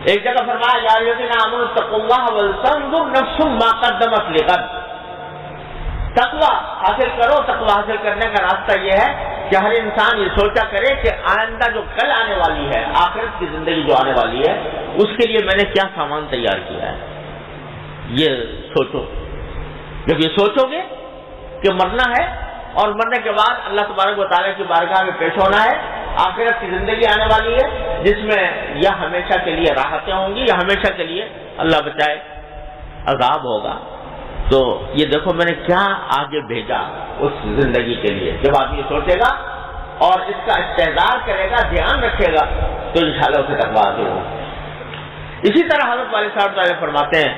ایک جگہ فرمایا یا الذین آمنوا اتقوا اللہ ولتنظر نفس ما قدمت لغد. تقوی حاصل کرو. تقوی حاصل کرنے کا راستہ یہ ہے کہ ہر انسان یہ سوچا کرے کہ آئندہ جو کل آنے والی ہے، آخرت کی زندگی جو آنے والی ہے، اس کے لیے میں نے کیا سامان تیار کیا ہے. یہ سوچو. جب یہ سوچو گے کہ مرنا ہے اور مرنے کے بعد اللہ تبارک و تعالیٰ کی بارگاہ میں پیش ہونا ہے، آخرت کی زندگی آنے والی ہے جس میں یا ہمیشہ کے لیے راحتیں ہوں گی یا ہمیشہ کے لیے اللہ بچائے عذاب ہوگا. تو یہ دیکھو میں نے کیا آگے بھیجا اس زندگی کے لیے. جب آدمی سوچے گا اور اس کا استحضار کرے گا، دھیان رکھے گا، تو انشاءاللہ اسے تقویٰ حاصل ہوگا. اسی طرح حضرت والد صاحب تعالیٰ فرماتے ہیں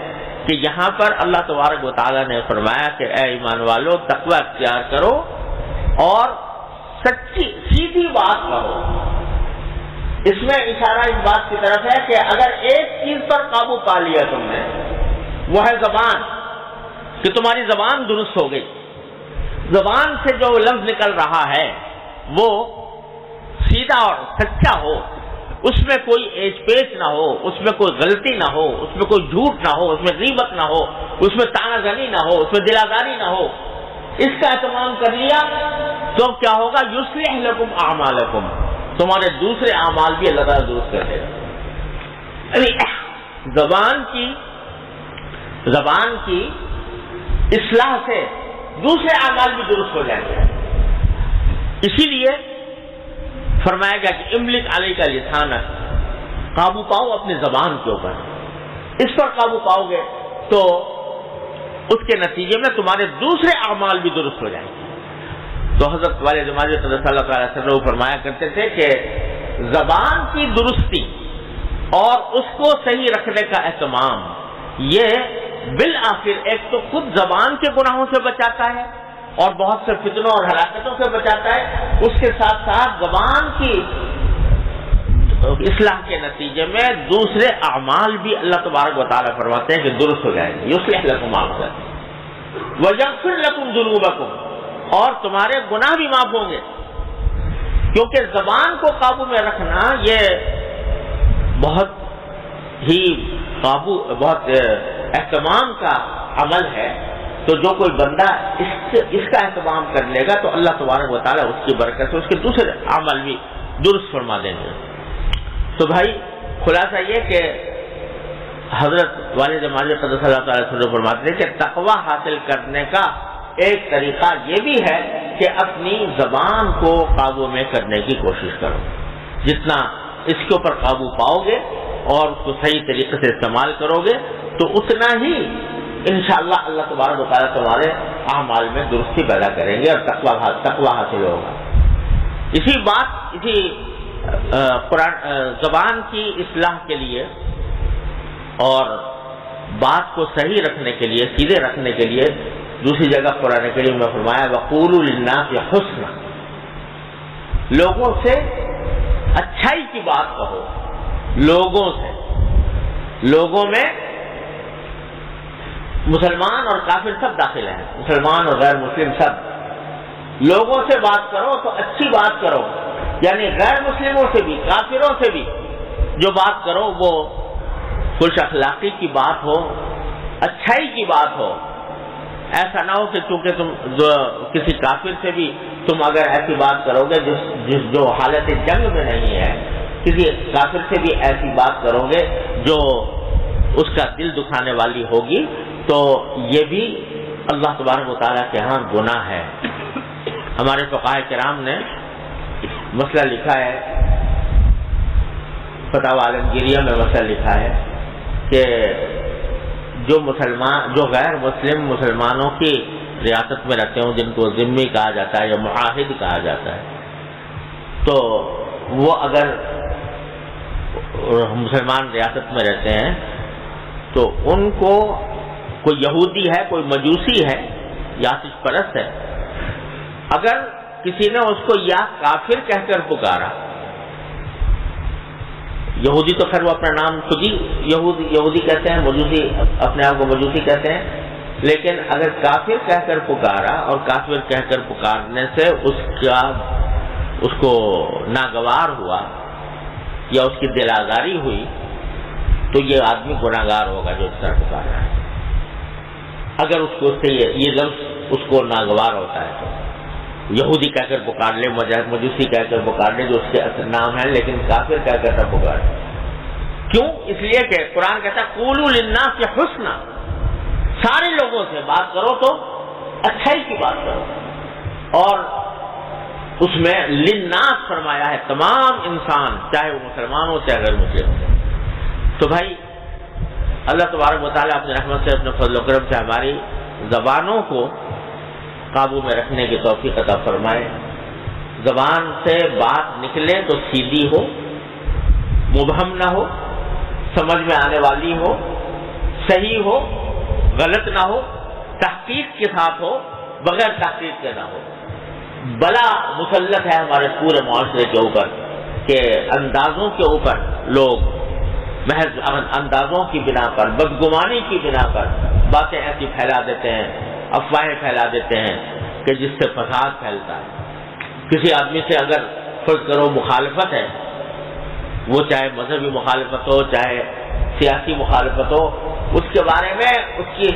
کہ یہاں پر اللہ تبارک و تعالیٰ نے فرمایا کہ اے ایمان والو تقویٰ اختیار کرو اور سچی سیدھی بات کہو. اس میں اشارہ اس بات کی طرف ہے کہ اگر ایک چیز پر قابو پا لیا تم نے، وہ ہے زبان، کہ تمہاری زبان درست ہو گئی، زبان سے جو لفظ نکل رہا ہے وہ سیدھا اور سچا ہو، اس میں کوئی ایچ پیچ نہ ہو، اس میں کوئی غلطی نہ ہو، اس میں کوئی جھوٹ نہ ہو، اس میں غیبت نہ ہو، اس میں طعنہ زنی نہ ہو، اس میں دلآزاری نہ ہو، اس کا اہتمام کر لیا تو کیا ہوگا؟ یصلح لکم اعمالکم، تمہارے دوسرے اعمال بھی اللہ تعالیٰ درست کر دے گا. زبان کی اصلاح سے دوسرے اعمال بھی درست ہو جائیں گے. اسی لیے فرمایا گیا کہ املک علیک لسانک، قابو پاؤ اپنی زبان کے اوپر. اس پر قابو پاؤ گے تو اس کے نتیجے میں تمہارے دوسرے اعمال بھی درست ہو جائیں گے. تو حضرت والد ماجد صلی اللہ علیہ وسلم فرمایا کرتے تھے کہ زبان کی درستی اور اس کو صحیح رکھنے کا اہتمام، یہ بالآخر ایک تو خود زبان کے گناہوں سے بچاتا ہے اور بہت سے فتنوں اور ہلاکتوں سے بچاتا ہے، اس کے ساتھ ساتھ زبان کی اصلاح کے نتیجے میں دوسرے اعمال بھی اللہ تبارک و تعالیٰ فرماتے ہیں کہ درست ہو جائیں گے. یصلح لکم اعمالکم ویغفر لکم ذنوبکم، اور تمہارے گناہ بھی معاف ہوں گے. کیونکہ زبان کو قابو میں رکھنا یہ بہت اہتمام کا عمل ہے. تو جو کوئی بندہ اس کا اہتمام کر لے گا تو اللہ تبارک و تعالیٰ اس کی برکت سے اس کے دوسرے عمل بھی درست فرما دیں گے. تو بھائی خلاصہ یہ کہ حضرت والد ماجد صلی اللہ علیہ وسلم فرماتے ہیں کہ تقویٰ حاصل کرنے کا ایک طریقہ یہ بھی ہے کہ اپنی زبان کو قابو میں کرنے کی کوشش کرو. جتنا اس کے اوپر قابو پاؤ گے اور اس کو صحیح طریقے سے استعمال کرو گے تو اتنا ہی انشاءاللہ اللہ تبارک و تعالیٰ تمہارے اعمال میں درستی پیدا کریں گے اور تقویٰ حاصل ہوگا. اسی قرآن زبان کی اصلاح کے لیے اور بات کو صحیح رکھنے کے لیے، سیدھے رکھنے کے لیے دوسری جگہ قرآن کریم میں فرمایا وَقُولُوا لِلنَّاسِ حُسْنًا، لوگوں سے اچھائی کی بات کہو. لوگوں میں مسلمان اور کافر سب داخل ہیں، مسلمان اور غیر مسلم سب. لوگوں سے بات کرو تو اچھی بات کرو، یعنی غیر مسلموں سے بھی کافروں سے بھی جو بات کرو وہ خوش اخلاقی کی بات ہو، اچھائی کی بات ہو. ایسا نہ ہو کہ چونکہ تم کسی کافر سے بھی تم اگر ایسی بات کرو گے جو حالت جنگ میں نہیں ہے، کسی کافر سے بھی ایسی بات کرو گے جو اس کا دل دکھانے والی ہوگی، تو یہ بھی اللہ تبارک و تعالیٰ کے ہاں گناہ ہے. ہمارے فقہاء کرام نے مسئلہ لکھا ہے، فتاوی عالمگیریہ میں مسئلہ لکھا ہے کہ جو غیر مسلم مسلمانوں کی ریاست میں رہتے ہوں، جن کو ذمہ کہا جاتا ہے یا معاہد کہا جاتا ہے، تو وہ اگر مسلمان ریاست میں رہتے ہیں تو ان کو کوئی یہودی ہے، کوئی مجوسی ہے یا آتش پرست ہے، اگر کسی نے اس کو یا کافر کہہ کر پکارا، یہودی تو خیر وہ اپنا نام خود ہی یہودی کہتے ہیں، مجوسی اپنے آپ کو مجوسی کہتے ہیں، لیکن اگر کافر کہہ کر پکارا اور کافر کہہ کر پکارنے سے اس کو ناگوار ہوا یا اس کی دل آزاری ہوئی تو یہ آدمی گناہگار ہوگا جو اس طرح پکار رہا ہے. اگر اس کو سے یہ لفظ اس کو ناگوار ہوتا ہے تو یہودی کہہ کر پکار لے، مجوسی کہہ کر پکار لے جو اس کے اصل نام ہے، لیکن کافر کہہ کر نہ پکار لے. کیوں؟ اس لیے کہ قرآن کہتا ہے قولوا للناس حسنا، سارے لوگوں سے بات کرو تو اچھائی کی بات کرو. اور اس میں للناس فرمایا ہے، تمام انسان، چاہے وہ مسلمان ہو چاہے غیر مسلم ہو. تو بھائی اللہ تبارک و تعالیٰ اپنے رحمت سے، اپنے فضل و کرم سے ہماری زبانوں کو قابو میں رکھنے کی توفیق عطا فرمائے. زبان سے بات نکلے تو سیدھی ہو، مبہم نہ ہو، سمجھ میں آنے والی ہو، صحیح ہو، غلط نہ ہو، تحقیق کے ساتھ ہو، بغیر تحقیق کے نہ ہو. بلا مسلط ہے ہمارے پورے معاشرے کے اوپر کہ اندازوں کے اوپر لوگ محض اندازوں کی بنا پر، بدگمانی کی بنا پر باتیں ایسی پھیلا دیتے ہیں، افواہیں پھیلا دیتے ہیں کہ جس سے فساد پھیلتا ہے. کسی آدمی سے اگر فرض کرو مخالفت ہے، وہ چاہے مذہبی مخالفت ہو چاہے سیاسی مخالفت ہو، اس کے بارے میں اس کی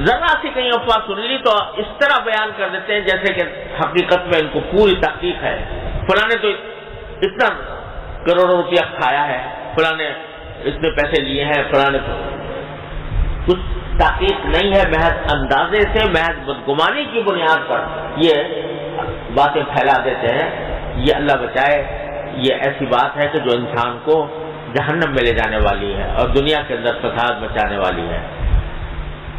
ذرا سی کہیں افواہ سن لی تو اس طرح بیان کر دیتے ہیں جیسے کہ حقیقت میں ان کو پوری تحقیق ہے. فلاں نے تو اتنا کروڑوں روپیہ کھایا ہے، فلاں نے اتنے پیسے لیے ہیں، فلاں نے کچھ تحقیق نہیں ہے، محض اندازے سے، محض بدگمانی کی بنیاد پر یہ باتیں پھیلا دیتے ہیں. یہ اللہ بچائے، یہ ایسی بات ہے کہ جو انسان کو جہنم میں لے جانے والی ہے اور دنیا کے اندر فساد مچانے والی ہے.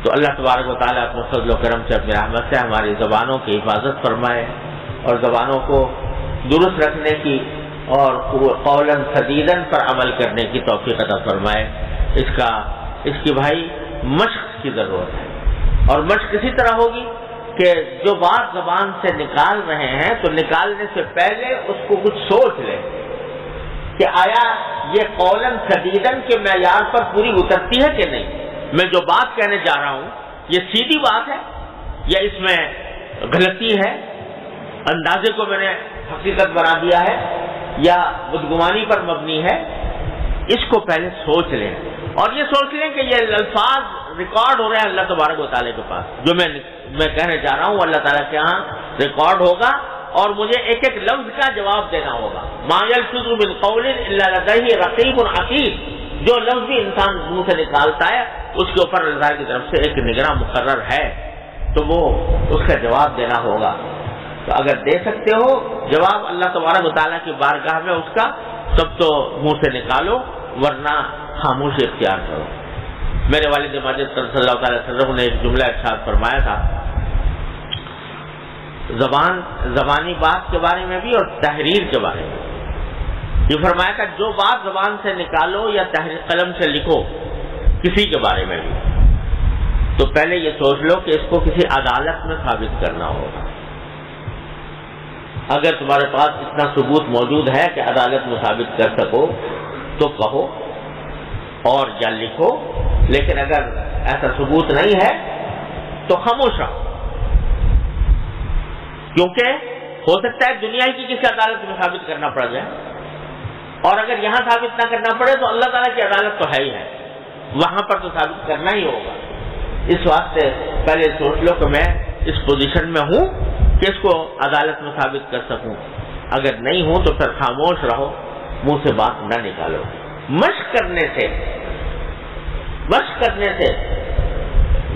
تو اللہ تبارک و تعالیٰ اپنے فضل و کرم سے، اپنی رحمت سے ہماری زبانوں کی حفاظت فرمائے اور زبانوں کو درست رکھنے کی اور قولاً سدیداً پر عمل کرنے کی توفیق عطا فرمائے. اس کی بھائی مشق کی ضرورت ہے، اور مشق اسی طرح ہوگی کہ جو بات زبان سے نکال رہے ہیں تو نکالنے سے پہلے اس کو کچھ سوچ لیں کہ آیا یہ قولاً سدیداً کے معیار پر پوری اترتی ہے کہ نہیں. میں جو بات کہنے جا رہا ہوں یہ سیدھی بات ہے یا اس میں غلطی ہے، اندازے کو میں نے حقیقت بنا دیا ہے یا بدگمانی پر مبنی ہے. اس کو پہلے سوچ لیں اور یہ سوچ لیں کہ یہ الفاظ ریکارڈ ہو رہے ہیں اللہ تبارک و تعالیٰ کے پاس. جو میں کہنے جا رہا ہوں اللہ تعالیٰ کے ہاں ریکارڈ ہوگا اور مجھے ایک ایک لفظ کا جواب دینا ہوگا. ما یلفظ من قول الا لدیہ رقیب عتید. جو لفظ بھی انسان منہ سے نکالتا ہے اس کے اوپر اللہ کی طرف سے ایک نگراں مقرر ہے، تو وہ اس کا جواب دینا ہوگا. تو اگر دے سکتے ہو جواب اللہ تبارک و تعالیٰ کی بارگاہ میں اس کا، تب تو منہ سے نکالو، ورنہ خاموشی اختیار کرو. میرے والد ماجد صلی اللہ تعالی وسلم نے ایک جملہ ارشاد فرمایا تھا زبانی بات کے بارے میں بھی اور تحریر کے بارے میں. یہ فرمایا تھا جو بات زبان سے نکالو یا تحریر قلم سے لکھو کسی کے بارے میں بھی، تو پہلے یہ سوچ لو کہ اس کو کسی عدالت میں ثابت کرنا ہوگا. اگر تمہارے پاس اتنا ثبوت موجود ہے کہ عدالت میں ثابت کر سکو تو کہو اور یا لکھو، لیکن اگر ایسا ثبوت نہیں ہے تو خاموش رہو. کیونکہ ہو سکتا ہے دنیا کی کسی عدالت میں ثابت کرنا پڑ جائے، اور اگر یہاں ثابت نہ کرنا پڑے تو اللہ تعالیٰ کی عدالت تو ہے ہی ہے، وہاں پر تو ثابت کرنا ہی ہوگا. اس واسطے پہلے سوچ لو کہ میں اس پوزیشن میں ہوں کہ اس کو عدالت میں ثابت کر سکوں. اگر نہیں ہوں تو پھر خاموش رہو، منہ سے بات نہ نکالو. مشق کرنے سے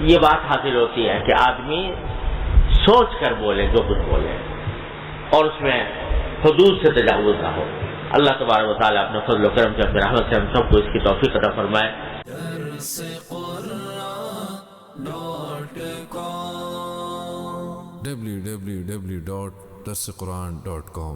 یہ بات حاصل ہوتی ہے کہ آدمی سوچ کر بولے جو کچھ بولے اور اس میں حدود سے تجاوز نہ ہو. اللہ تبارک و تعالیٰ اپنے فضل و کرم سے، اپنے رحمت سے ہم سب کو اس کی توفیق عطا فرمائے. www.darsequran.com